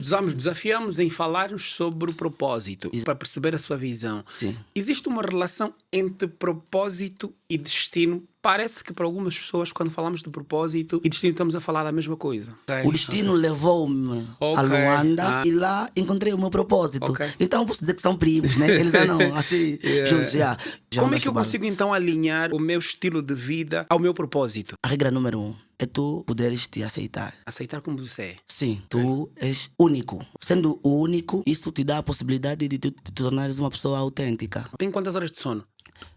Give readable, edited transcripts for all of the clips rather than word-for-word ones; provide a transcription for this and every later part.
Desafiamos em falarmos sobre o propósito, para perceber a sua visão. Sim. Existe uma relação entre propósito e destino? Parece que para algumas pessoas, quando falamos de propósito e destino, estamos a falar da mesma coisa. O destino levou-me a Luanda e lá encontrei o meu propósito. Então posso dizer que são primos, né? Eles andam assim juntos. Já Como é que eu consigo então alinhar o meu estilo de vida ao meu propósito? A regra número 1 é tu poderes te aceitar. Aceitar como você é. Sim, tu és único. Sendo o único, isso te dá a possibilidade de te tornares uma pessoa autêntica. Tem quantas horas de sono?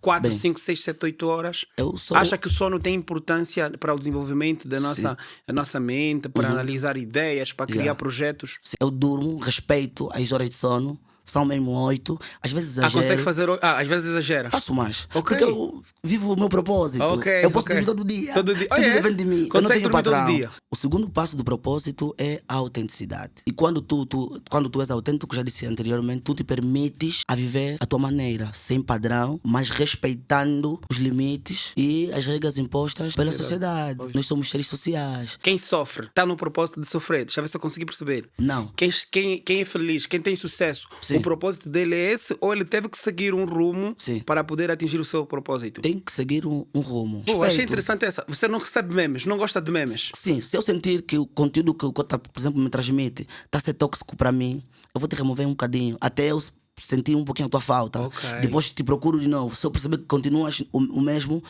4, 5, 6, 7, 8 horas. Acha que o sono tem importância para o desenvolvimento da nossa mente, para analisar ideias, para criar projetos? Eu durmo, respeito as horas de sono. São mesmo 8, às vezes exagero. Consegue fazer? Às vezes exagera. Faço mais. Porque eu vivo o meu propósito. Eu posso dormir todo dia. Tudo depende de mim. Consegue eu não tenho patrão. Todo dia. O segundo passo do propósito é a autenticidade. E quando tu és autêntico, já disse anteriormente, tu te permites a viver a tua maneira, sem padrão, mas respeitando os limites e as regras impostas pela sociedade. Nós somos seres sociais. Quem sofre está no propósito de sofrer. Deixa eu ver se eu consegui perceber. Não. Quem é feliz, quem tem sucesso, o propósito dele é esse, ou ele teve que seguir um rumo para poder atingir o seu propósito? Tem que seguir um rumo. Achei interessante essa. Você não recebe memes, não gosta de memes? Sim, se eu sentir que o conteúdo que o Cota, por exemplo, me transmite está a ser tóxico para mim, eu vou te remover um bocadinho, até eu sentir um pouquinho a tua falta. Depois te procuro de novo. Se eu perceber que continuas o mesmo,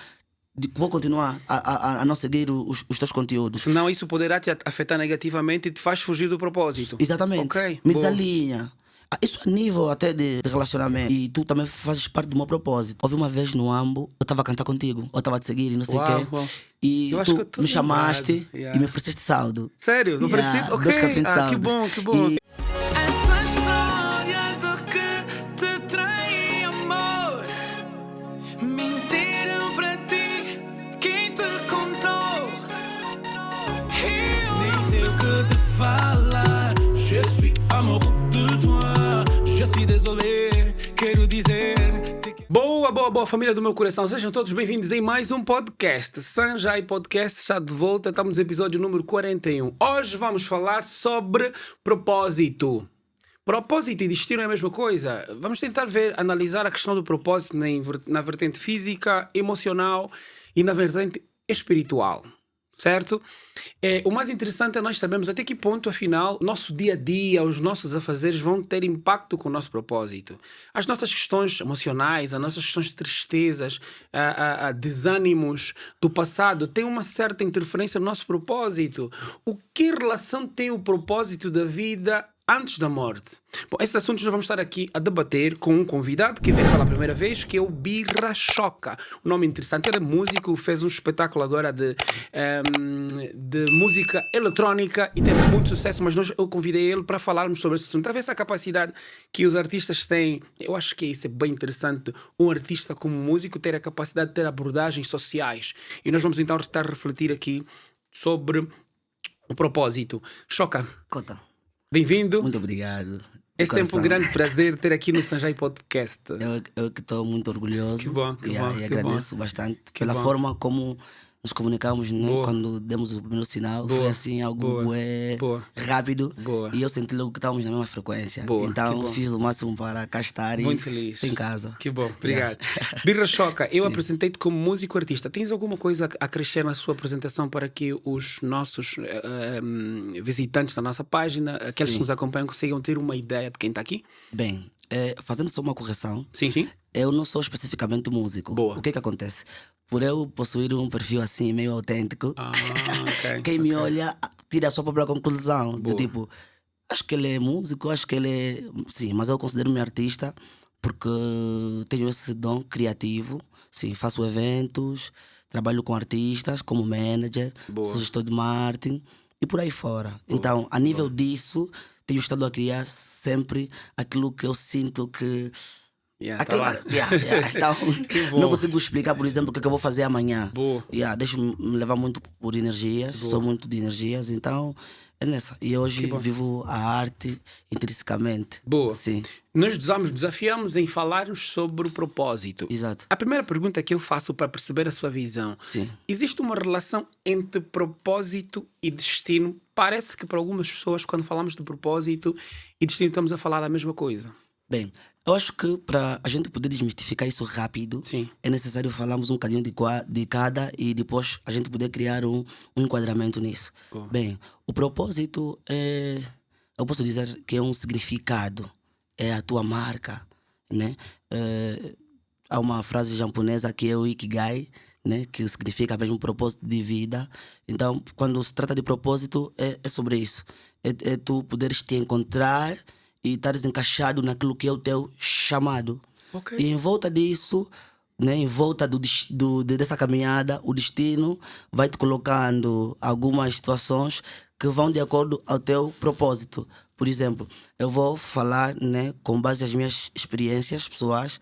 vou continuar a não seguir os teus conteúdos. Senão isso poderá te afetar negativamente e te faz fugir do propósito. Exatamente. Me desalinha. Isso a nível até de relacionamento. E tu também fazes parte do meu propósito. Houve uma vez no Ambo, eu estava a cantar contigo, eu estava a te seguir e não sei o quê. E tu me chamaste e me ofereceste saldo. Sério? Não ofereci? 2 cartões de saldo. Que bom, que bom. Essa história do que te trai amor, mentiram para ti, quem te contou? Eu nem sei o que te falar. Je suis amoureux de toi, je suis désolé, quero dizer. Boa, família do meu coração. Sejam todos bem-vindos em mais um podcast. Sanjay Podcast está de volta. Estamos no episódio número 41. Hoje vamos falar sobre propósito. Propósito e destino é a mesma coisa? Vamos tentar analisar a questão do propósito na vertente física, emocional e na vertente espiritual. Certo? O mais interessante é nós sabermos até que ponto, afinal, nosso dia a dia, os nossos afazeres vão ter impacto com o nosso propósito. As nossas questões emocionais, as nossas questões de tristezas, desânimos do passado têm uma certa interferência no nosso propósito. Que relação tem o propósito da vida antes da morte? Bom, esses assuntos nós vamos estar aqui a debater com um convidado que veio pela primeira vez, que é o Birra Choca. Um nome interessante, ele é músico, fez um espetáculo agora de música eletrónica e teve muito sucesso, mas eu convidei ele para falarmos sobre esse assunto. Talvez essa capacidade que os artistas têm, eu acho que isso é bem interessante, um artista como músico ter a capacidade de ter abordagens sociais. E nós vamos então estar a refletir aqui sobre o propósito. Choca. Cota. Bem-vindo. Muito obrigado. É sempre um grande prazer ter aqui no Sanjay Podcast. Eu que estou muito orgulhoso. Que bom. E agradeço bastante pela forma como nos comunicamos, né? Quando demos o primeiro sinal. Foi assim algo rápido. E eu senti logo que estávamos na mesma frequência. Então fiz o máximo para cá estar muito e feliz. Em casa. Que bom, obrigado. Birra Choca, eu apresentei-te como músico artista. Tens alguma coisa a acrescer na sua apresentação para que os nossos visitantes da nossa página, aqueles que nos acompanham, consigam ter uma ideia de quem está aqui? Bem, fazendo só uma correção. Sim. Eu não sou especificamente músico. O que acontece? Por eu possuir um perfil assim meio autêntico, quem me olha tira a sua própria conclusão. Do tipo, acho que ele é músico, acho que ele é... Sim, mas eu considero-me artista porque tenho esse dom criativo. Sim, faço eventos, trabalho com artistas como manager, sou gestor de marketing e por aí fora. Então, a nível disso, tenho estado a criar sempre aquilo que eu sinto que... Então, não consigo explicar, por exemplo, o que eu vou fazer amanhã. Deixo-me levar muito por energias, sou muito de energias, então é nessa. E hoje vivo a arte intrinsecamente. Boa. Sim. Nós desafiamos em falarmos sobre o propósito. Exato. A primeira pergunta que eu faço para perceber a sua visão. Sim. Existe uma relação entre propósito e destino? Parece que para algumas pessoas, quando falamos de propósito e destino, estamos a falar da mesma coisa. Bem, eu acho que para a gente poder desmistificar isso rápido, Sim. é necessário falarmos um bocadinho de cada e depois a gente poder criar um enquadramento nisso. Bem, o propósito eu posso dizer que é um significado, é a tua marca, né? Há uma frase japonesa que é o Ikigai, né? Que significa mesmo propósito de vida. Então, quando se trata de propósito, é sobre isso. É tu poderes te encontrar e estares encaixado naquilo que é o teu chamado. Okay. E em volta disso, né, em volta dessa caminhada, o destino vai te colocando algumas situações que vão de acordo ao teu propósito. Por exemplo, eu vou falar, né, com base nas minhas experiências pessoais.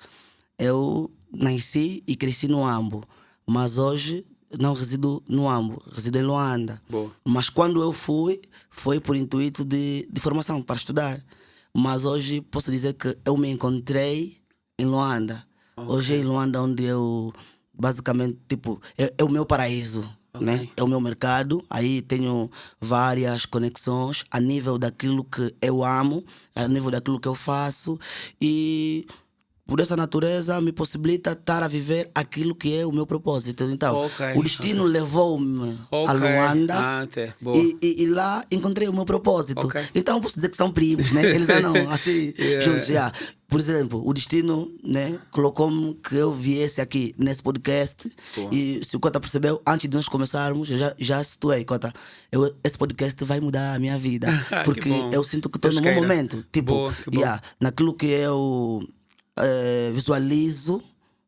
Eu nasci e cresci no Ambo, mas hoje não resido no Ambo, resido em Luanda. Boa. Mas quando eu foi por intuito de formação, para estudar. Mas hoje posso dizer que eu me encontrei em Luanda. Okay. Hoje é em Luanda onde eu, basicamente, tipo, é o meu paraíso. Okay. Né? É o meu mercado. Aí tenho várias conexões a nível daquilo que eu amo, a nível daquilo que eu faço. E por essa natureza me possibilita estar a viver aquilo que é o meu propósito. Então, o destino levou-me a Luanda e lá encontrei o meu propósito. Então posso dizer que são primos, né? Eles andam assim juntos. Yeah. Por exemplo, o destino, né, colocou-me que eu viesse aqui nesse podcast. E se o Cota percebeu, antes de nós começarmos, eu já situei, Cota, esse podcast vai mudar a minha vida. Porque eu sinto que estou num bom momento. Tipo, naquilo que eu visualizo,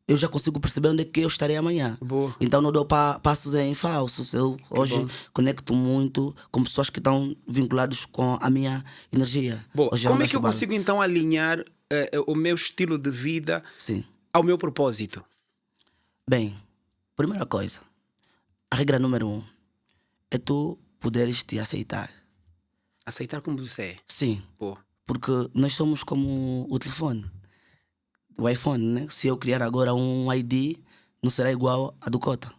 eu já consigo perceber onde é que eu estarei amanhã. Boa. Então não dou passos em falsos. Eu hoje conecto muito com pessoas que estão vinculadas com a minha energia. Boa. Como é que eu consigo então alinhar o meu estilo de vida ao meu propósito? Bem, primeira coisa, a regra número 1 é tu poderes te aceitar. Aceitar como você é? Sim. Boa. Porque nós somos como o telefone. O iPhone, né? Se eu criar agora um ID, não será igual a do Cota.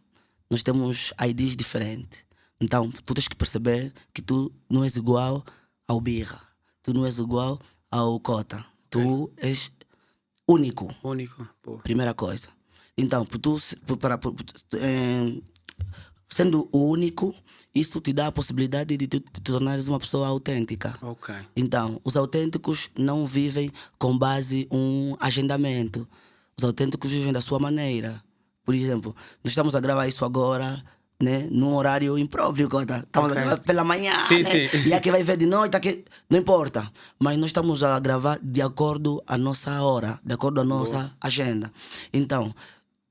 Nós temos IDs diferentes. Então, tu tens que perceber que tu não és igual ao Birra. Tu não és igual ao Cota. Tu és único. Único. Pô. Primeira coisa. Então, sendo o único, isso te dá a possibilidade de te tornares uma pessoa autêntica. Então, os autênticos não vivem com base um agendamento. Os autênticos vivem da sua maneira. Por exemplo, nós estamos a gravar isso agora, né, num horário impróprio, estamos a gravar pela manhã, sim, né? Sim. E aqui vai ver de noite, aqui... não importa. Mas nós estamos a gravar de acordo à nossa hora, de acordo à nossa agenda. Então,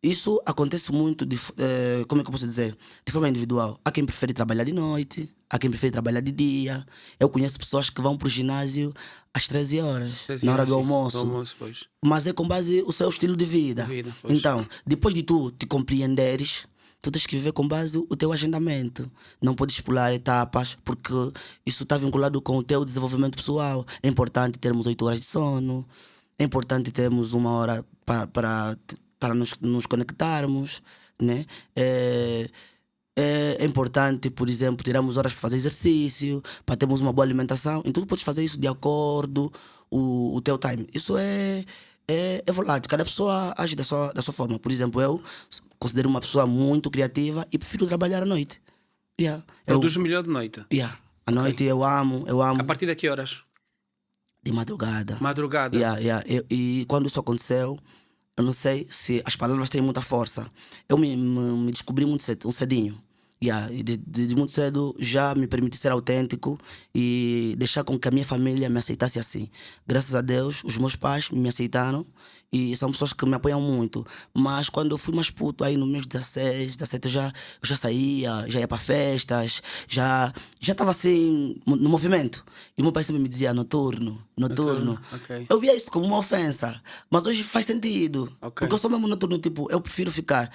isso acontece muito, como é que eu posso dizer? De forma individual. Há quem prefere trabalhar de noite, há quem prefere trabalhar de dia. Eu conheço pessoas que vão para o ginásio às 13 horas, na hora do almoço. Mas é com base no seu estilo de vida. Então, depois de tu te compreenderes, tu tens que viver com base no teu agendamento. Não podes pular etapas, porque isso está vinculado com o teu desenvolvimento pessoal. É importante termos 8 horas de sono. É importante termos 1 hora para nos conectarmos, né? É importante, por exemplo, tirarmos horas para fazer exercício, para termos uma boa alimentação. Então tu podes fazer isso de acordo o teu time. Isso é volátil. Cada pessoa age da sua forma. Por exemplo, eu considero uma pessoa muito criativa e prefiro trabalhar à noite. Produz melhor de noite? À noite eu amo. A partir de que horas? De madrugada. Madrugada? E quando isso aconteceu, eu não sei se as palavras têm muita força. Eu me descobri muito cedo, cedinho. E de muito cedo já me permiti ser autêntico e deixar com que a minha família me aceitasse assim. Graças a Deus, os meus pais me aceitaram e são pessoas que me apoiam muito. Mas quando eu fui mais puto, aí nos meus 16, 17, eu já saía, já ia para festas, já estava assim no movimento. E o meu pai sempre me dizia noturno. Eu via isso como uma ofensa, mas hoje faz sentido. Porque eu sou mesmo noturno, tipo, eu prefiro ficar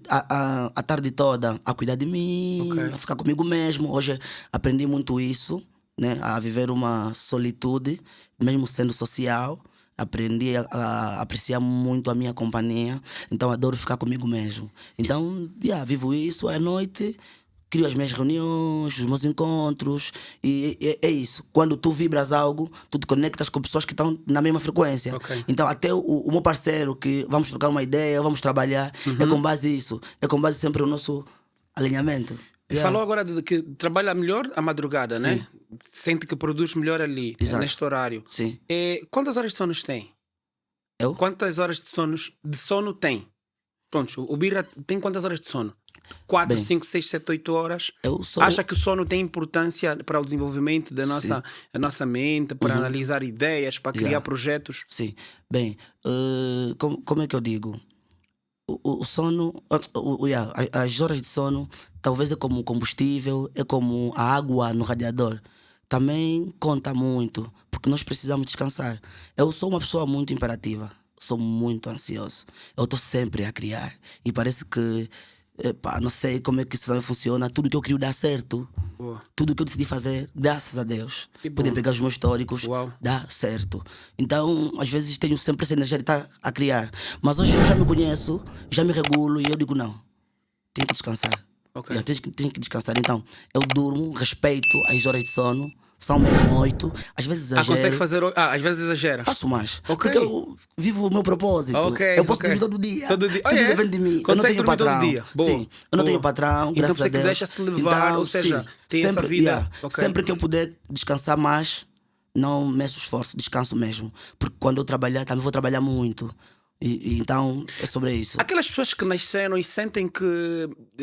a tarde toda a cuidar cuidar de mim, a ficar comigo mesmo. Hoje aprendi muito isso, né? A viver uma solitude, mesmo sendo social. Aprendi a apreciar muito a minha companhia. Então adoro ficar comigo mesmo. Então, vivo isso à noite. Crio as minhas reuniões, os meus encontros e é isso. Quando tu vibras algo, tu te conectas com pessoas que estão na mesma frequência. Então até o meu parceiro que vamos trocar uma ideia, vamos trabalhar, é com base nisso. É com base sempre no nosso alinhamento. Falou agora de que trabalha melhor à madrugada, né? Sente que produz melhor ali, neste horário. Sim. Quantas horas de sono tem? Eu? Quantas horas de sono tem? Pronto, o Birra tem quantas horas de sono? 4, 5, 6, 7, 8 horas. Acha que o sono tem importância para o desenvolvimento da nossa mente, para analisar ideias, para criar projetos? Sim. Bem, como é que eu digo? O sono, as horas de sono, talvez é como combustível, é como a água no radiador. Também conta muito, porque nós precisamos descansar. Eu sou uma pessoa muito imperativa, sou muito ansioso. Eu estou sempre a criar e parece que não sei como é que isso também funciona. Tudo que eu crio dá certo. Tudo que eu decidi fazer, graças a Deus. Podem pegar os meus históricos, dá certo. Então, às vezes tenho sempre essa energia de estar a criar. Mas hoje eu já me conheço, já me regulo e eu digo não, tenho que descansar. Tenho que descansar. Então, eu durmo, respeito as horas de sono. São mesmo 8, às vezes exagero. Consegue fazer. Às vezes exagera. Faço mais. Porque eu vivo o meu propósito. Eu posso dormir todo dia. Tudo depende de mim. Eu não tenho patrão. Sim, eu não tenho patrão, graças a Deus. Então deixa-se levar, ou seja, tem sempre, essa vida. Sempre que eu puder descansar mais, não meço esforço, descanso mesmo. Porque quando eu trabalhar, também vou trabalhar muito. Então é sobre isso. Aquelas pessoas que nasceram e sentem que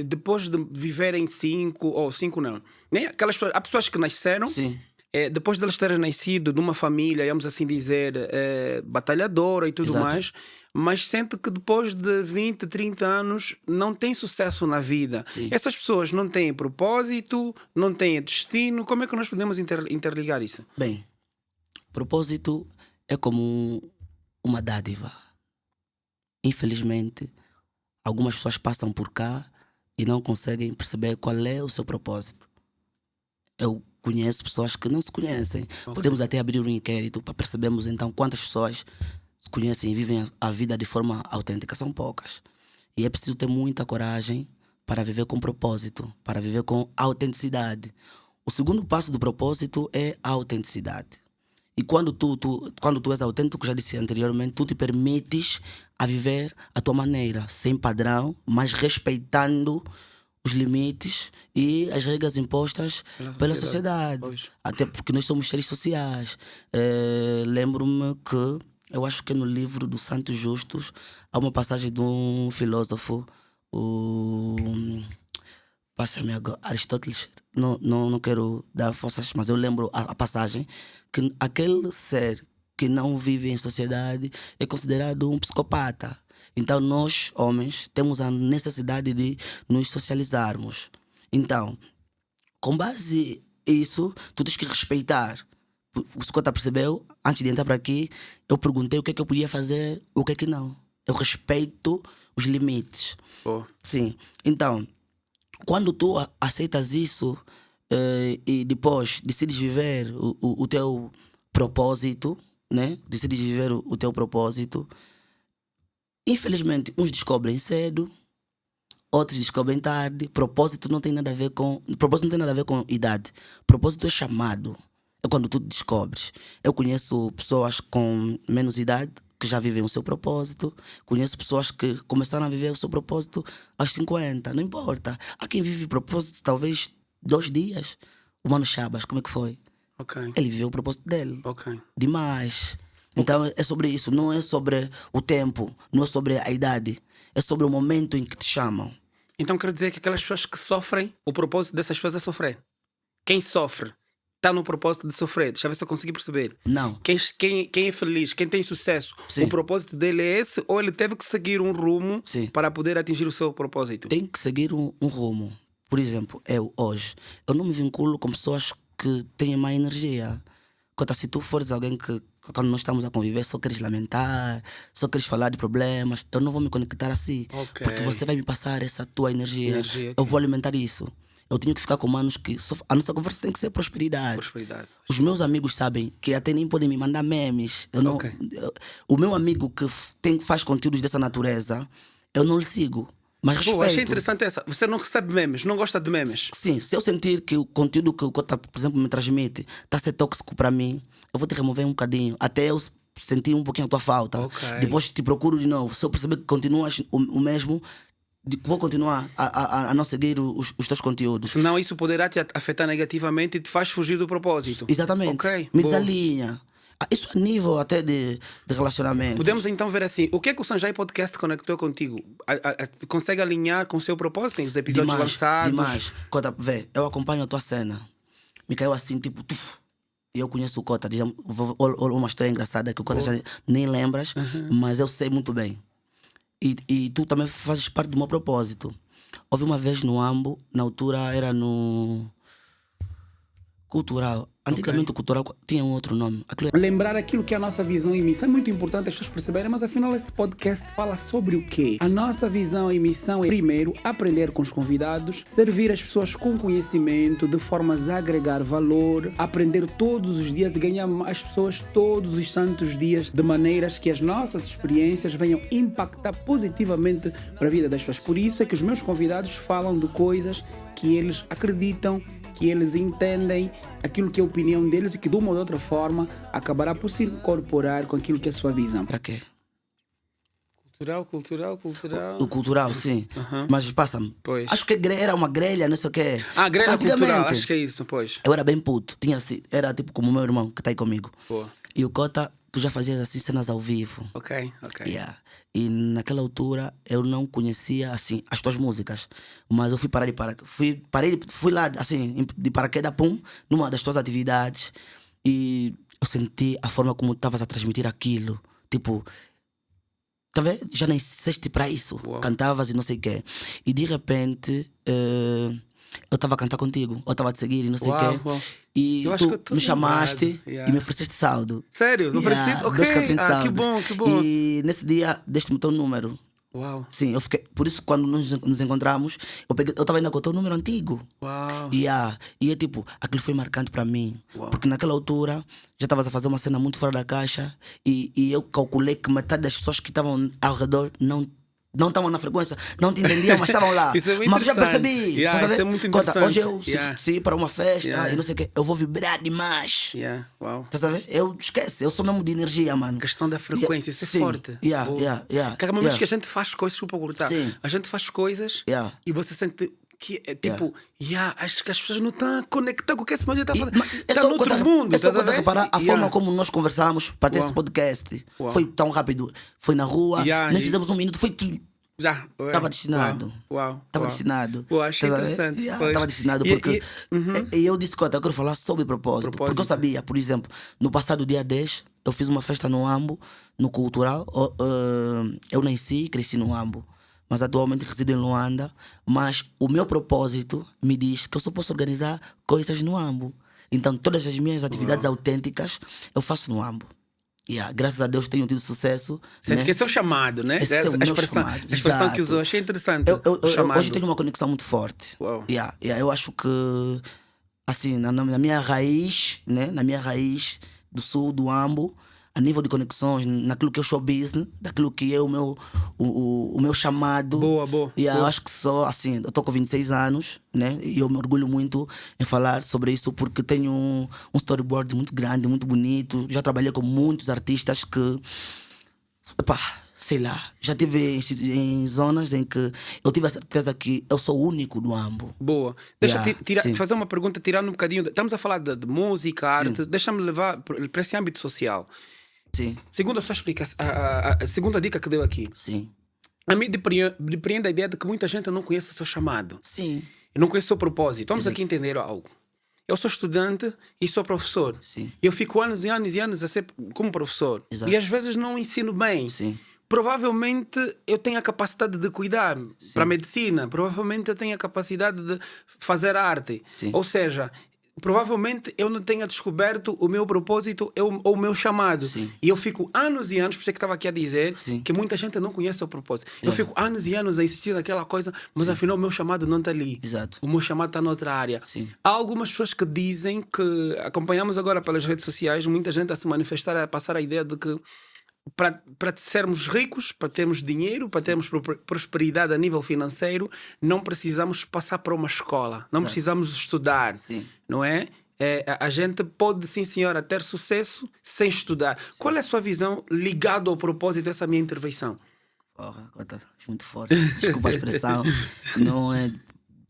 depois de viverem 5 não, né? Há pessoas que nasceram, depois de elas terem nascido de uma família, vamos assim dizer, batalhadora e tudo mais, mas sente que depois de 20, 30 anos não tem sucesso na vida. Essas pessoas não têm propósito, não têm destino. Como é que nós podemos interligar isso? Bem, propósito é como uma dádiva. Infelizmente, algumas pessoas passam por cá e não conseguem perceber qual é o seu propósito. Eu conheço pessoas que não se conhecem. Podemos até abrir um inquérito para percebermos então quantas pessoas se conhecem e vivem a vida de forma autêntica. São poucas. E é preciso ter muita coragem para viver com propósito, para viver com autenticidade. O segundo passo do propósito é a autenticidade. E quando tu és autêntico, já disse anteriormente, tu te permites a viver a tua maneira, sem padrão, mas respeitando os limites e as regras impostas pela sociedade. Até porque nós somos seres sociais. Lembro-me que, eu acho que no livro do Santos Justos, há uma passagem de um filósofo, passa-me agora, Aristóteles, não quero dar forças, mas eu lembro a passagem, que aquele ser que não vive em sociedade é considerado um psicopata. Então nós, homens, temos a necessidade de nos socializarmos. Então, com base nisso, tu tens que respeitar. O Scott percebeu, antes de entrar para aqui, eu perguntei o que é que eu podia fazer, o que é que não. Eu respeito os limites. Sim, então, quando tu aceitas isso e depois decides viver o teu propósito, né? Decides viver o teu propósito, infelizmente uns descobrem cedo, outros descobrem tarde. Propósito não tem nada a ver com idade. Propósito é chamado. É quando tu descobres. Eu conheço pessoas com menos idade que já vivem o seu propósito. Conheço pessoas que começaram a viver o seu propósito aos 50. Não importa. Há quem vive propósito talvez 2 dias. O Mano Chabas, como é que foi? Ele viveu o propósito dele. Demais. Então é sobre isso. Não é sobre o tempo. Não é sobre a idade. É sobre o momento em que te chamam. Então quer dizer que aquelas pessoas que sofrem, o propósito dessas pessoas é sofrer. Quem sofre está no propósito de sofrer. Deixa eu ver se eu consegui perceber. Não. Quem é feliz, quem tem sucesso, o propósito dele é esse, ou ele teve que seguir um rumo para poder atingir o seu propósito? Tem que seguir um rumo. Por exemplo, eu hoje, eu não me vinculo com pessoas que têm má energia. Cota, se tu fores alguém que, quando nós estamos a conviver, só queres lamentar, só queres falar de problemas, eu não vou me conectar assim. Porque você vai me passar essa tua energia. Eu vou alimentar isso. Eu tenho que ficar com manos que... A nossa conversa tem que ser prosperidade. Os meus amigos sabem que até nem podem me mandar memes. O meu amigo que faz conteúdos dessa natureza, eu não lhe sigo. Mas respeito. Achei interessante essa. Você não recebe memes, não gosta de memes? Sim, se eu sentir que o conteúdo que o Cota, por exemplo, me transmite está a ser tóxico para mim, eu vou te remover um bocadinho, até eu sentir um pouquinho a tua falta. Depois te procuro de novo. Se eu perceber que continuas o mesmo, vou continuar a não seguir os teus conteúdos. Senão isso poderá te afetar negativamente e te faz fugir do propósito. Exatamente. Me desalinha. Isso a nível até de relacionamento. Podemos então ver assim, o que é que o Sanjay Podcast conectou contigo? Consegue alinhar com o seu propósito? Tem os episódios lançados? Demais. Cota, vê, eu acompanho a tua cena. Me caiu assim, tipo, e eu conheço o Cota. Uma história engraçada que o Cota já nem lembras, mas eu sei muito bem. E tu também fazes parte do meu propósito. Houve uma vez no Ambo, na altura era no Cultural. Antigamente o Cultural tinha um outro nome. Lembrar aquilo que é a nossa visão e missão é muito importante as pessoas perceberem, mas afinal esse podcast fala sobre o quê? A nossa visão e missão é, primeiro, aprender com os convidados, servir as pessoas com conhecimento, de formas a agregar valor, aprender todos os dias e ganhar mais pessoas todos os santos dias, de maneiras que as nossas experiências venham impactar positivamente para a vida das pessoas. Por isso é que os meus convidados falam de coisas que eles acreditam, que eles entendem, aquilo que é a opinião deles e que de uma ou de outra forma acabará por se incorporar com aquilo que é a sua visão. Para quê? Cultural. O cultural, sim. Mas passa-me. Acho que era uma grelha, não sei o quê. Grelha cultural, acho que é isso, pois. Eu era bem puto. Era tipo como o meu irmão que está aí comigo. E o Cota, tu já fazias assim cenas ao vivo. Ok. Yeah. E naquela altura eu não conhecia assim as tuas músicas, mas eu fui lá assim de paraquedas, numa das tuas atividades, e eu senti a forma como estavas a transmitir aquilo, tipo, tá vendo? Já nem nasceste para isso. Cantavas e não sei o quê, e de repente eu estava a cantar contigo, eu estava a te seguir e não sei o quê. E tu me chamaste e me ofereceste saldo. Sério? Não ofereci? Ok. 2 cartões de saldo. Que bom. E nesse dia deste-me o teu número. Uau. Sim, eu fiquei. Por isso, quando nos encontramos, eu estava ainda com o teu número antigo. Uau. E é tipo, aquilo foi marcante para mim. Porque naquela altura já estavas a fazer uma cena muito fora da caixa. E eu calculei que metade das pessoas que estavam ao redor não estavam na frequência, não te entendiam, mas estavam lá. Isso é muito mas eu já percebi. Isso é muito interessante. Hoje eu se ir para uma festa e não sei o quê, eu vou vibrar demais. Uau. Estás a ver? Eu sou mesmo de energia, mano. A questão da frequência, isso é forte. Cada momento que a gente faz coisas, desculpa cortar. A gente faz coisas e você sente que é tipo, acho que as pessoas não estão a conectar com o que esse está fazendo. Está no outro mundo. É só quando reparar a forma como nós conversamos para ter esse podcast. Foi tão rápido. Foi na rua, nem fizemos 1 minuto, foi tudo. Já. Estava destinado. Estava destinado. Achei interessante. Estava destinado porque eu disse que eu quero falar sobre propósito. Porque eu sabia, por exemplo, no passado dia 10, eu fiz uma festa no Ambo, no Cultural. Eu nasci e cresci no Ambo, mas atualmente resido em Luanda. Mas o meu propósito me diz que eu só posso organizar coisas no Ambo. Então todas as minhas atividades autênticas eu faço no Ambo. Graças a Deus tenho tido sucesso. Sente que esse é o chamado, né? Esse é o meu chamado. A expressão que usou, achei interessante. Eu hoje tenho uma conexão muito forte. Eu acho que, assim, na minha raiz, né? Na minha raiz do sul, do Ambo, a nível de conexões, naquilo que é o show business, daquilo que é o meu chamado. Boa. Eu acho que só, assim, eu estou com 26 anos, né? E eu me orgulho muito em falar sobre isso porque tenho um storyboard muito grande, muito bonito. Já trabalhei com muitos artistas que, sei lá, já estive em zonas em que eu tive a certeza que eu sou o único do Ambo. Boa. Deixa fazer uma pergunta, tirando um bocadinho. Estamos a falar de música, arte. Deixa-me levar para esse âmbito social. Sim. Segundo a sua explicação, a segunda dica que deu aqui. Sim. A mim depreende a ideia de que muita gente não conhece o seu chamado. Sim. Não conhece o seu propósito. Vamos aqui entender algo. Eu sou estudante e sou professor. Sim. Eu fico anos e anos e anos a ser como professor. Exato. E às vezes não ensino bem. Sim. Provavelmente eu tenho a capacidade de cuidar para a medicina. Provavelmente eu tenho a capacidade de fazer arte. Sim. Ou seja, provavelmente eu não tenha descoberto o meu propósito ou o meu chamado. Sim. E eu fico anos e anos, por isso que estava aqui a dizer, Sim. que muita gente não conhece o propósito. Eu fico anos e anos a insistir naquela coisa, mas afinal o meu chamado não está ali. Exato. O meu chamado está noutra área. Sim. Há algumas pessoas que dizem que, acompanhamos agora pelas redes sociais, muita gente a se manifestar, a passar a ideia de que para sermos ricos, para termos dinheiro, para termos prosperidade a nível financeiro, não precisamos passar por uma escola, não precisamos estudar, não é? A gente pode, sim senhora, ter sucesso sem estudar. Qual é a sua visão ligada ao propósito dessa minha intervenção? Porra, agora muito forte. Desculpa a expressão. Não é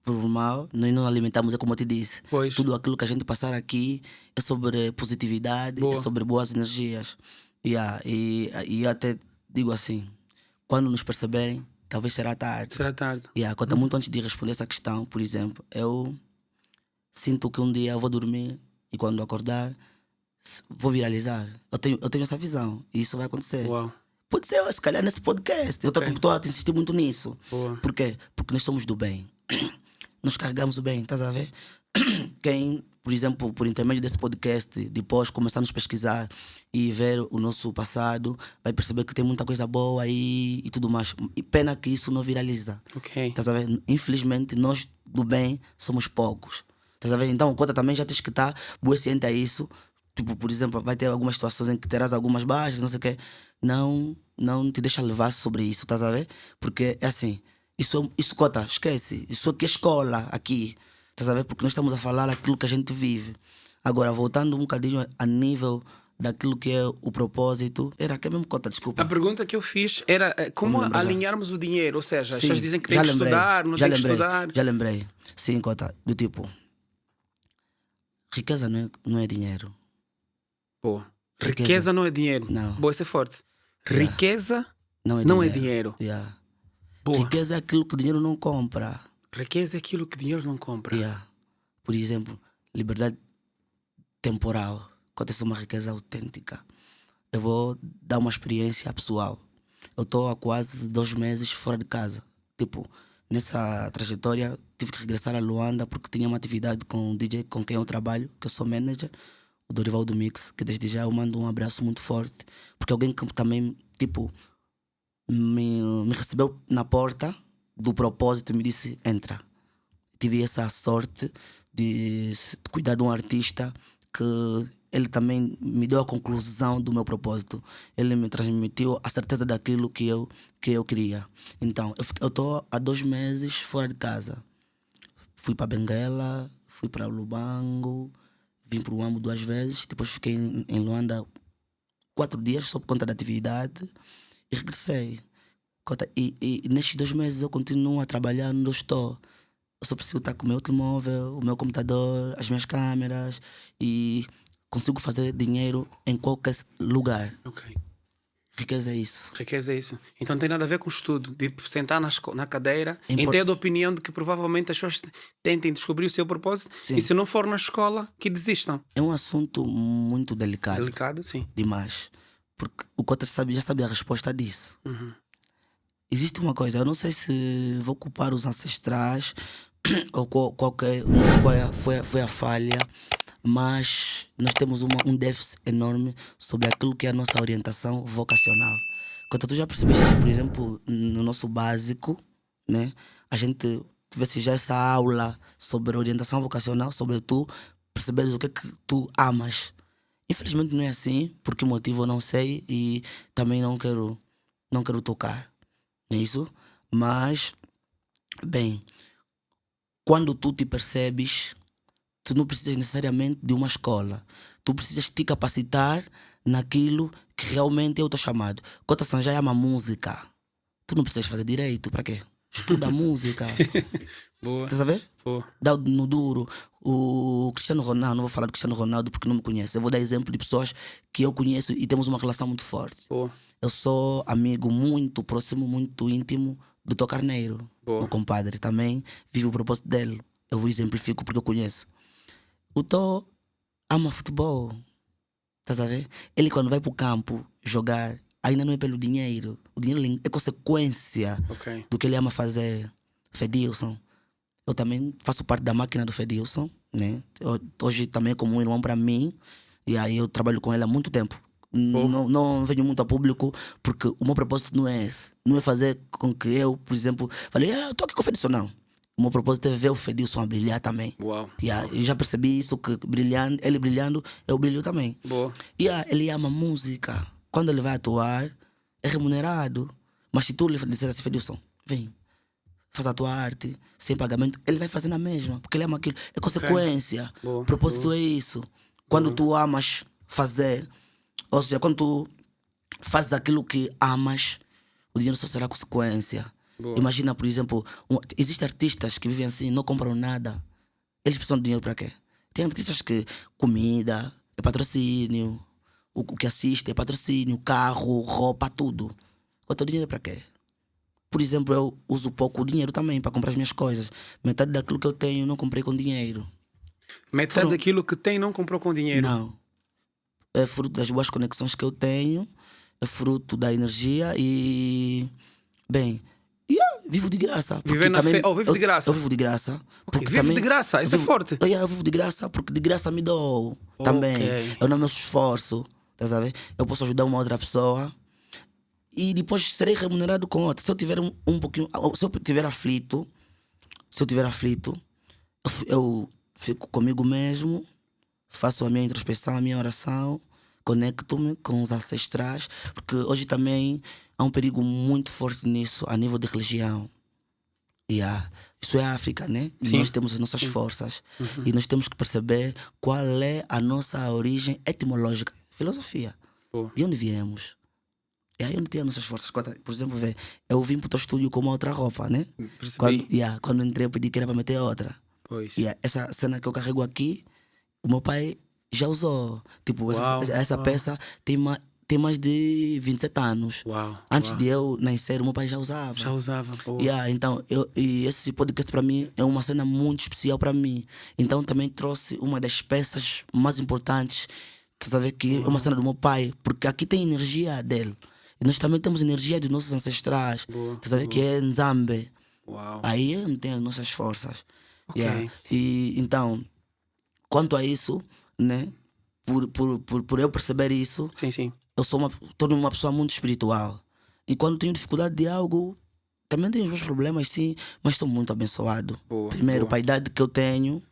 por mal, nós não alimentamos, é como eu te disse. Pois. Tudo aquilo que a gente passar aqui é sobre positividade, é sobre boas energias. E eu até digo assim, quando nos perceberem, talvez será tarde. Será tarde. Conta muito antes de responder essa questão, por exemplo, eu sinto que um dia eu vou dormir e quando acordar vou viralizar. Eu tenho essa visão e isso vai acontecer. Uau. Pode ser, se calhar, nesse podcast. Eu estou a insistir muito nisso. Boa. Por quê? Porque nós somos do bem. Nós carregamos o bem, estás a ver? Quem, por exemplo, por intermédio desse podcast, depois começar a nos pesquisar e ver o nosso passado, vai perceber que tem muita coisa boa aí e tudo mais. E pena que isso não viraliza. Ok. Estás a ver? Infelizmente, nós do bem somos poucos. Estás a ver? Então, conta também já tens que estar bem ciente a isso. Tipo, por exemplo, vai ter algumas situações em que terás algumas baixas, não sei o quê. Não te deixa levar sobre isso, estás a ver? Porque é assim, isso Cota, esquece. Isso aqui é escola, aqui. Estás a ver? Porque nós estamos a falar aquilo que a gente vive. Agora, voltando um bocadinho a nível daquilo que é o propósito, era que mesmo, Cota, desculpa. A pergunta que eu fiz era como alinharmos o dinheiro, ou seja, as pessoas dizem que tem que estudar, não tem que estudar. Já lembrei. Sim, Cota, do tipo, riqueza não é dinheiro. Boa. Riqueza não é dinheiro. Não. Boa, isso é forte. Riqueza não é dinheiro. Boa. Riqueza é aquilo que o dinheiro não compra. Riqueza é aquilo que dinheiro não compra. Por exemplo, liberdade temporal. Acontece uma riqueza autêntica. Eu vou dar uma experiência pessoal. Eu estou há quase 2 meses fora de casa. Tipo, nessa trajetória tive que regressar a Luanda porque tinha uma atividade com um DJ com quem eu trabalho, que eu sou manager, o Dorival do Mix, que desde já eu mando um abraço muito forte, porque alguém que também, tipo, me recebeu na porta do propósito e me disse, entra. Tive essa sorte de cuidar de um artista que ele também me deu a conclusão do meu propósito. Ele me transmitiu a certeza daquilo que eu queria. Então, eu estou há 2 meses fora de casa. Fui para Benguela, fui para Lubango, vim para o Uambo 2 vezes, depois fiquei em Luanda 4 dias sob conta da atividade e regressei. E nestes 2 meses eu continuo a trabalhar onde eu estou. Eu só preciso estar com o meu telemóvel, o meu computador, as minhas câmeras e consigo fazer dinheiro em qualquer lugar. Ok. Riqueza é isso. Riqueza é isso. Então não tem nada a ver com estudo. De sentar na cadeira e ter a opinião de que provavelmente as pessoas tentem descobrir o seu propósito. Sim. E se não for na escola, que desistam. É um assunto muito delicado. Delicado, sim. Demais. Porque o Cota já sabe a resposta disso. Existe uma coisa, eu não sei se vou culpar os ancestrais ou não sei qual foi a falha, mas nós temos um déficit enorme sobre aquilo que é a nossa orientação vocacional. Quando tu já percebeste, por exemplo, no nosso básico, né, a gente tivesse já essa aula sobre orientação vocacional, sobre tu perceberes o que é que tu amas. Infelizmente não é assim, por que motivo eu não sei e também não quero tocar nisso, mas, bem, quando tu te percebes, tu não precisas necessariamente de uma escola. Tu precisas te capacitar naquilo que realmente é o teu chamado. Cota Sanjay ama música. Tu não precisas fazer direito, para quê? Estuda música. Boa. Estás a ver? Boa. Dá no duro. O Cristiano Ronaldo, não vou falar do Cristiano Ronaldo porque não me conhece. Eu vou dar exemplo de pessoas que eu conheço e temos uma relação muito forte. Boa. Eu sou amigo muito próximo, muito íntimo do Tó Carneiro. Boa. O compadre também vive o propósito dele. Eu vou exemplifico porque eu conheço. O Tó ama futebol. Estás a ver? Ele quando vai para o campo jogar, ainda não é pelo dinheiro. O dinheiro é consequência do que ele ama fazer. Fedilson. Eu também faço parte da máquina do Fedilson, né? Hoje também é como um irmão para mim. E aí eu trabalho com ele há muito tempo. Não venho muito a público porque o meu propósito não é esse. Não é fazer com que eu, por exemplo, falei, eu estou aqui com o Fedilson, não. O meu propósito é ver o Fedilson a brilhar também. Uau. Eu já percebi isso, que ele brilhando, eu brilho também. Boa. Ele ama música. Quando ele vai atuar, é remunerado. Mas se tu lhe disser assim, Fedilson, vem, faz a tua arte, sem pagamento, ele vai fazer na mesma, porque ele ama aquilo. É consequência. Boa. O propósito é isso. Quando tu amas fazer, ou seja, quando tu fazes aquilo que amas, o dinheiro só será consequência. Boa. Imagina, por exemplo, existem artistas que vivem assim, não compram nada. Eles precisam de dinheiro para quê? Tem artistas que comida é patrocínio, o que assiste é patrocínio, carro, roupa, tudo. O teu dinheiro é para quê? Por exemplo, eu uso pouco dinheiro também para comprar as minhas coisas. Metade daquilo que eu tenho não comprei com dinheiro. Metade daquilo que tem não comprou com dinheiro? Não. É fruto das boas conexões que eu tenho, é fruto da energia e... Bem, vivo de graça. Viver na fé? Vivo de graça? Eu vivo de graça. Okay, vivo de graça? Isso é forte. Eu vivo de graça porque de graça me dou também. Eu não me esforço. Tá sabendo? Eu posso ajudar uma outra pessoa e depois serei remunerado com outra. Se eu tiver um pouquinho... Se eu tiver aflito, eu fico comigo mesmo, faço a minha introspecção, a minha oração, conecto-me com os ancestrais, porque hoje também há um perigo muito forte nisso, a nível de religião. Isso é a África, né? Sim. Nós temos as nossas forças e nós temos que perceber qual é a nossa origem etimológica, filosofia. De onde viemos? É aí onde tem as nossas forças. Por exemplo, eu vim para o teu estúdio com uma outra roupa, né? Quando entrei eu pedi que era para meter outra. Pois. Essa cena que eu carrego aqui, o meu pai já usou. Tipo, essa peça tem mais de 27 anos. Antes de eu nascer, o meu pai já usava. Então, esse podcast para mim é uma cena muito especial para mim. Então, também trouxe uma das peças mais importantes, que é uma cena do meu pai, porque aqui tem energia dele. E nós também temos energia dos nossos ancestrais, que é Nzambe. Aí ele tem as nossas forças. E então, quanto a isso, né? Por eu perceber isso, sim. Eu torno-me uma pessoa muito espiritual. E quando tenho dificuldade de algo, também tenho os meus problemas, sim, mas sou muito abençoado. Primeiro, para a idade que eu tenho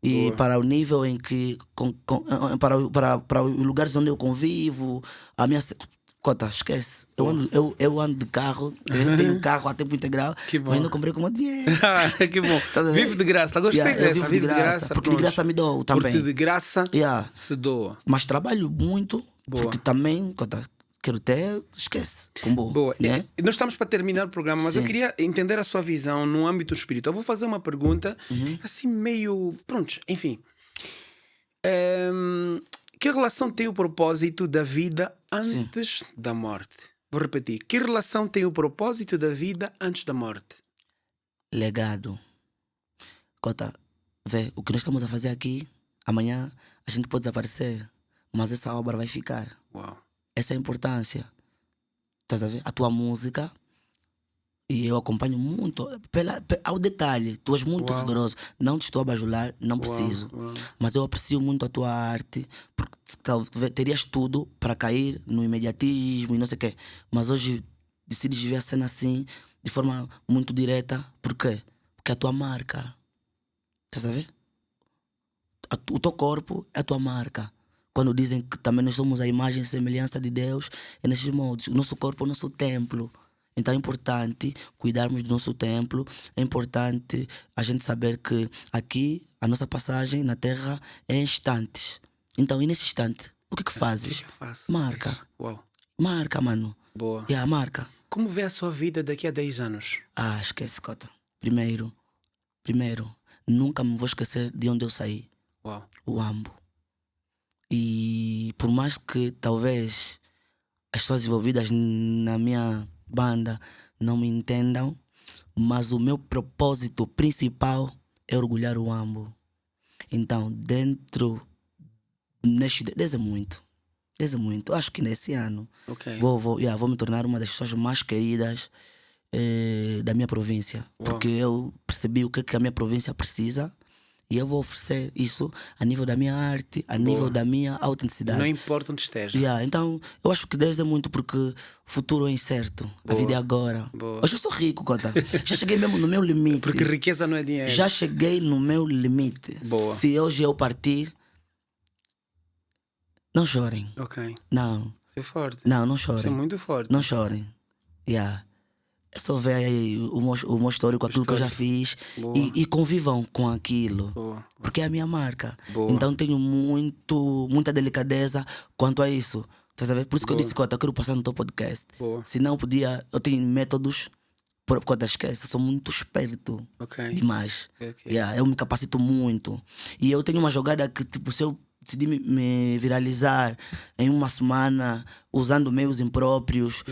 e para o nível em que... para os lugares onde eu convivo, a minha... Cota, esquece. Eu ando de carro, tenho carro a tempo integral, mas não comprei com o dinheiro. Que bom. Vivo de graça. Gostei dessa. Eu vivo de graça. Porque de graça me dou também. Porque de graça se doa. Mas trabalho muito, porque também, cota, quero ter, esquece. Boa. Né? Nós estamos para terminar o programa, mas eu queria entender a sua visão no âmbito espiritual. Eu vou fazer uma pergunta assim meio... Pronto, enfim. Que relação tem o propósito da vida antes da morte? Vou repetir. Que relação tem o propósito da vida antes da morte? Legado. Cota, o que nós estamos a fazer aqui, amanhã a gente pode desaparecer, mas essa obra vai ficar. Essa é a importância. Estás a ver? A tua música, e eu acompanho muito ao detalhe. Tu és muito rigoroso. Não te estou a bajular, não preciso. Mas eu aprecio muito a tua arte, porque talvez terias tudo para cair no imediatismo e não sei o quê. Mas hoje decides ver a cena assim, de forma muito direta. Por quê? Porque é a tua marca. Estás a ver? O teu corpo é a tua marca. Quando dizem que também nós somos a imagem e semelhança de Deus, é nesses modos. O nosso corpo é o nosso templo. Então é importante cuidarmos do nosso templo. É importante a gente saber que aqui a nossa passagem na Terra é em instantes. Então, e nesse instante, o que fazes? Marca. Marca, mano. Boa. Marca. Como vê a sua vida daqui a 10 anos? Esquece, Cota. Primeiro, nunca me vou esquecer de onde eu saí. O Ambo. E por mais que talvez as pessoas envolvidas na minha banda não me entendam, mas o meu propósito principal é orgulhar o Ambo. Então, desde muito, acho que nesse ano vou me tornar uma das pessoas mais queridas da minha província, porque eu percebi o que a minha província precisa E eu vou oferecer isso a nível da minha arte, a nível da minha autenticidade. Não importa onde esteja. Então, eu acho que Deus é muito porque o futuro é incerto. A vida é agora. Hoje eu sou rico, Cota. Já cheguei mesmo no meu limite. Porque riqueza não é dinheiro. Já cheguei no meu limite. Se hoje eu partir, não chorem. Ok. Não. Isso é forte. Não chorem. Isso é muito forte. Não chorem. É só ver aí o meu histórico, aquilo que eu já fiz e convivam com aquilo. Porque é a minha marca. Então tenho muita delicadeza quanto a isso. Estás a ver? Por isso que eu disse, Cota, eu quero passar no teu podcast. Se não podia, eu tenho métodos. Cota, esquece, eu sou muito esperto. Demais. Eu me capacito muito. E eu tenho uma jogada que, tipo, se eu decidi me viralizar em uma semana usando meios impróprios.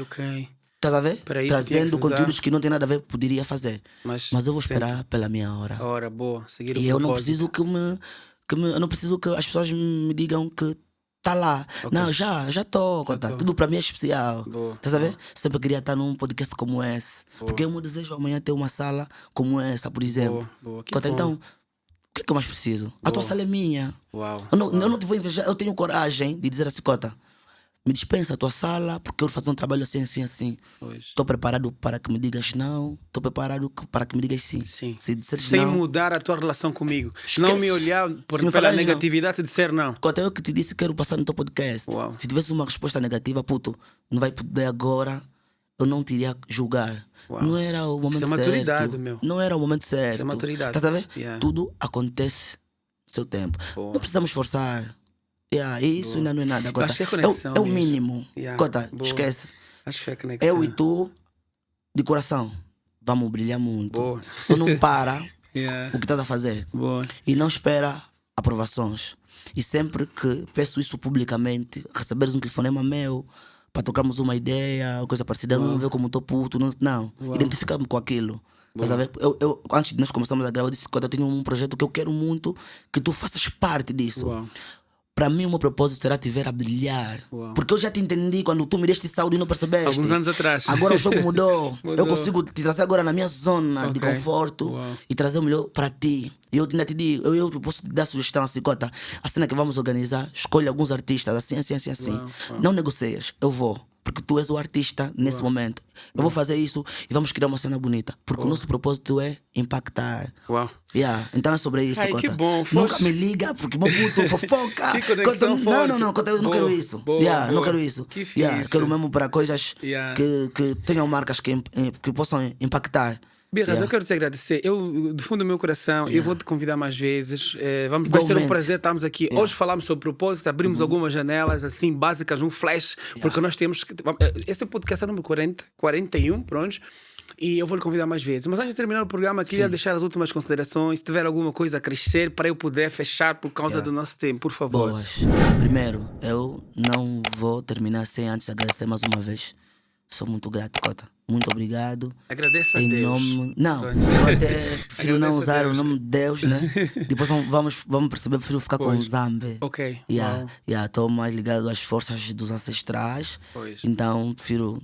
Estás a ver? Trazendo conteúdos que não tem nada a ver, poderia fazer. Mas eu vou esperar pela minha hora. Seguir e eu não preciso eu não preciso que as pessoas me digam que tá lá. Não, já estou. Tudo para mim é especial. Estás a ver? Sempre queria estar num podcast como esse. Porque o meu desejo amanhã é ter uma sala como essa, por exemplo. Então, o que é que eu mais preciso? A tua sala é minha. Eu não te vou invejar. Eu tenho coragem de dizer assim, Cota, me dispensa a tua sala porque eu vou fazer um trabalho assim. Estou preparado para que me digas não. Estou preparado para que me digas sim. Sem mudar a tua relação comigo. Não me olhar pela negatividade e dizer não. Quando eu que te disse que quero passar no teu podcast. Se tivesse uma resposta negativa, puto, não vai poder agora, eu não te iria julgar. Não era o momento certo. Isso é maturidade, meu. Não era o momento certo. Isso é maturidade. Estás a ver? Tudo acontece no seu tempo. Não precisamos forçar. Isso ainda não é nada. Cota. É o mínimo. Cota, esquece. Acho que é a conexão. Eu e tu, de coração, vamos brilhar muito. Só não para o que estás a fazer. E não espera aprovações. E sempre que peço isso publicamente, receberes um telefonema meu para trocarmos uma ideia ou coisa parecida, não ver como estou puto. Não. Identifica-me com aquilo. Estás a ver? Antes de nós começarmos a gravar, eu disse que eu tenho um projeto que eu quero muito que tu faças parte disso. Para mim, o meu propósito será te ver a brilhar. Porque eu já te entendi quando tu me deste saúde e não percebeste. Alguns anos atrás. Agora o jogo mudou. Eu consigo te trazer agora na minha zona de conforto e trazer o melhor para ti. E eu ainda te digo, eu posso te dar sugestão assim, Cota. A cena que vamos organizar, escolhe alguns artistas assim. Não negocias, eu vou. Porque tu és o artista nesse momento. Eu vou fazer isso e vamos criar uma cena bonita. Porque o nosso propósito é impactar. Então é sobre isso, Cota. Que bom. Nunca me liga porque meu puto fofoca. Não, Cota, eu não quero isso. Não quero isso. Quero mesmo para coisas que tenham marcas que possam impactar. Birras, eu quero te agradecer. Eu, do fundo do meu coração, eu vou te convidar mais vezes. Vai ser um prazer estarmos aqui. Hoje falamos sobre propósito, abrimos algumas janelas assim básicas, um flash, porque nós temos que. Esse podcast é número 41, pronto. E eu vou lhe convidar mais vezes. Mas antes de terminar o programa, queria deixar as últimas considerações. Se tiver alguma coisa a crescer para eu poder fechar por causa do nosso tempo, por favor. Boas. Primeiro, eu não vou terminar sem antes agradecer mais uma vez. Sou muito grato, Cota. Muito obrigado. Agradeço a Deus. Não, eu até prefiro não usar o nome de Deus, né? Depois vamos perceber, prefiro ficar com o Zambe. Estou mais ligado às forças dos ancestrais. Então,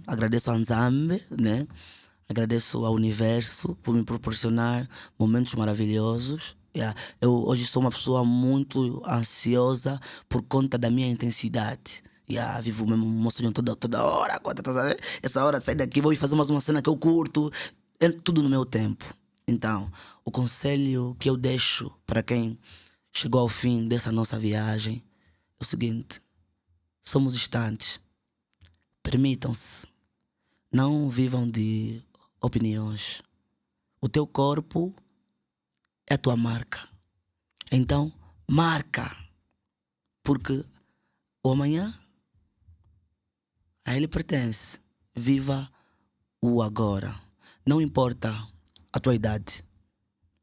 agradeço ao Zambe, né? Agradeço ao universo por me proporcionar momentos maravilhosos. Eu hoje sou uma pessoa muito ansiosa por conta da minha intensidade. Vivo mesmo um sonho toda hora. Tá sabe? Essa hora sair daqui, vou fazer mais uma cena que eu curto. É tudo no meu tempo. Então, o conselho que eu deixo para quem chegou ao fim dessa nossa viagem é o seguinte: somos instantes. Permitam-se. Não vivam de opiniões. O teu corpo é a tua marca. Então, marca. Porque o amanhã a ele pertence. Viva o agora. Não importa a tua idade.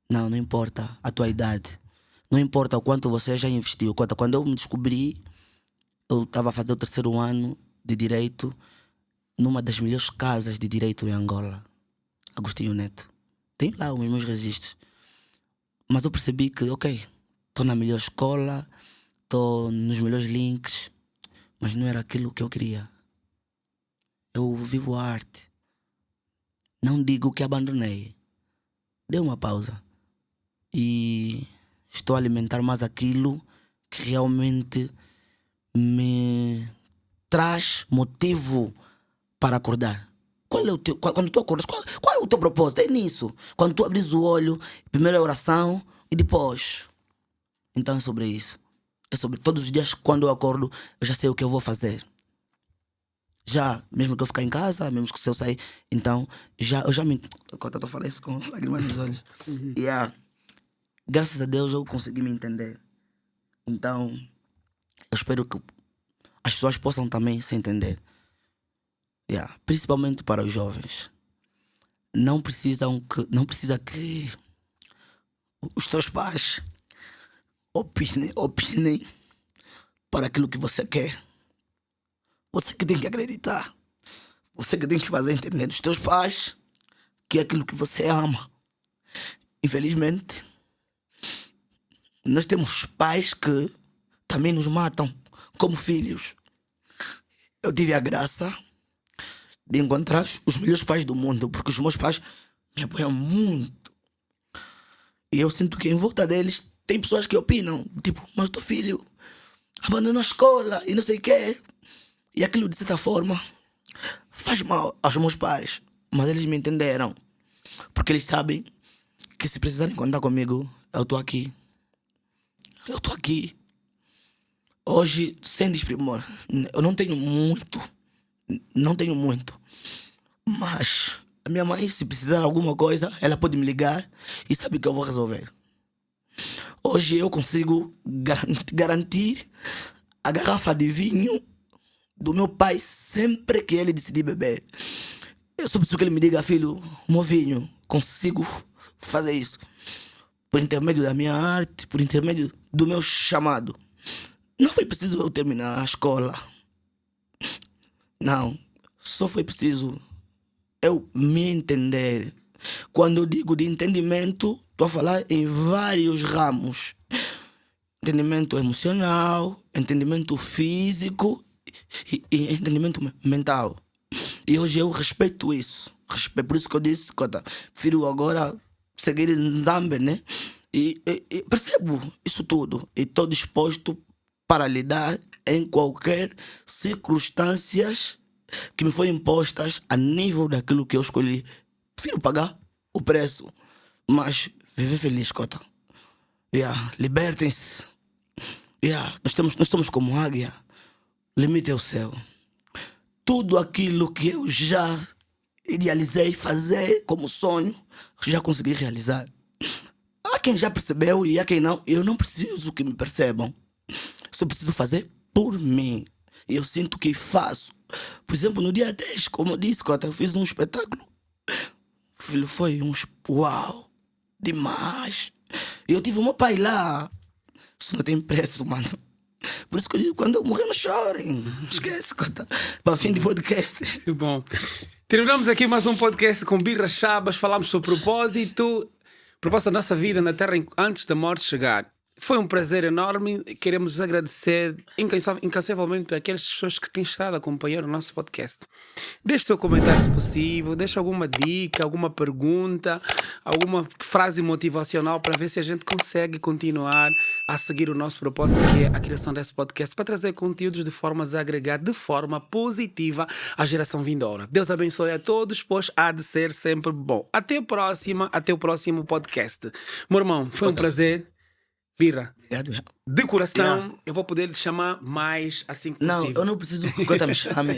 Não importa a tua idade. Não importa o quanto você já investiu. Quando eu me descobri, eu estava a fazer o 3º ano de Direito numa das melhores casas de Direito em Angola, Agostinho Neto. Tenho lá os meus registros. Mas eu percebi que, estou na melhor escola, estou nos melhores links, mas não era aquilo que eu queria. Eu vivo a arte. Não digo que abandonei. Dei uma pausa. E estou a alimentar mais aquilo que realmente me traz motivo para acordar. Quando tu acordas, qual é o teu propósito? É nisso. Quando tu abres o olho, primeiro é oração e depois. Então é sobre isso. É sobre todos os dias, quando eu acordo, eu já sei o que eu vou fazer. Já, mesmo que eu ficar em casa, mesmo que se eu sair, então, eu já me... Eu estou falando isso com lágrimas nos olhos. Graças a Deus eu consegui me entender. Então, eu espero que as pessoas possam também se entender. Principalmente para os jovens. Não precisa que os teus pais opinem para aquilo que você quer. Você que tem que acreditar. Você que tem que fazer entender dos teus pais que é aquilo que você ama. Infelizmente, nós temos pais que também nos matam como filhos. Eu tive a graça de encontrar os melhores pais do mundo, porque os meus pais me apoiam muito. E eu sinto que em volta deles tem pessoas que opinam, tipo, mas o teu filho abandonou a escola e não sei o quê. E aquilo, de certa forma, faz mal aos meus pais. Mas eles me entenderam. Porque eles sabem que se precisarem contar comigo, eu estou aqui. Eu estou aqui. Hoje, sem desprimor, eu não tenho muito. Mas a minha mãe, se precisar de alguma coisa, ela pode me ligar e sabe que eu vou resolver. Hoje eu consigo garantir a garrafa de vinho do meu pai sempre que ele decidir beber. Eu só preciso que ele me diga, filho, meu vinho, consigo fazer isso. Por intermédio da minha arte, por intermédio do meu chamado. Não foi preciso eu terminar a escola. Não. Só foi preciso eu me entender. Quando eu digo de entendimento, estou a falar em vários ramos. Entendimento emocional, entendimento físico e entendimento mental. E hoje eu respeito isso. Por isso que eu disse, prefiro agora seguir em Zambé, né? E percebo isso tudo. E estou disposto para lidar em qualquer circunstâncias que me forem impostas a nível daquilo que eu escolhi. Prefiro pagar o preço, mas viver feliz, cota. Libertem-se. Nós somos como águia. Limite é o céu. Tudo aquilo que eu já idealizei fazer como sonho, já consegui realizar. Há quem já percebeu e há quem não. Eu não preciso que me percebam. Só preciso fazer por mim. E eu sinto que faço. Por exemplo, no dia 10, como eu disse, quando eu fiz um espetáculo, filho, foi uau, demais. E eu tive o meu pai lá. Isso não tem preço, mano. Por isso que eu digo, quando eu morrer, não chorem. Esquece, para fim de podcast. Que bom. Terminamos aqui mais um podcast com Birra Chabas. Falamos sobre propósito da nossa vida na Terra antes da morte chegar. Foi um prazer enorme. Queremos agradecer incansavelmente àquelas pessoas que têm estado a acompanhar o nosso podcast. Deixe seu comentário se possível, deixe alguma dica, alguma pergunta, alguma frase motivacional para ver se a gente consegue continuar a seguir o nosso propósito, que é a criação desse podcast, para trazer conteúdos de formas a agregar de forma positiva à geração vindoura. Deus abençoe a todos, pois há de ser sempre bom. Até o próximo podcast. Meu irmão, foi um prazer. Birra, de coração, eu vou poder te chamar mais assim que possível. Não, eu não preciso que o Cota me chame.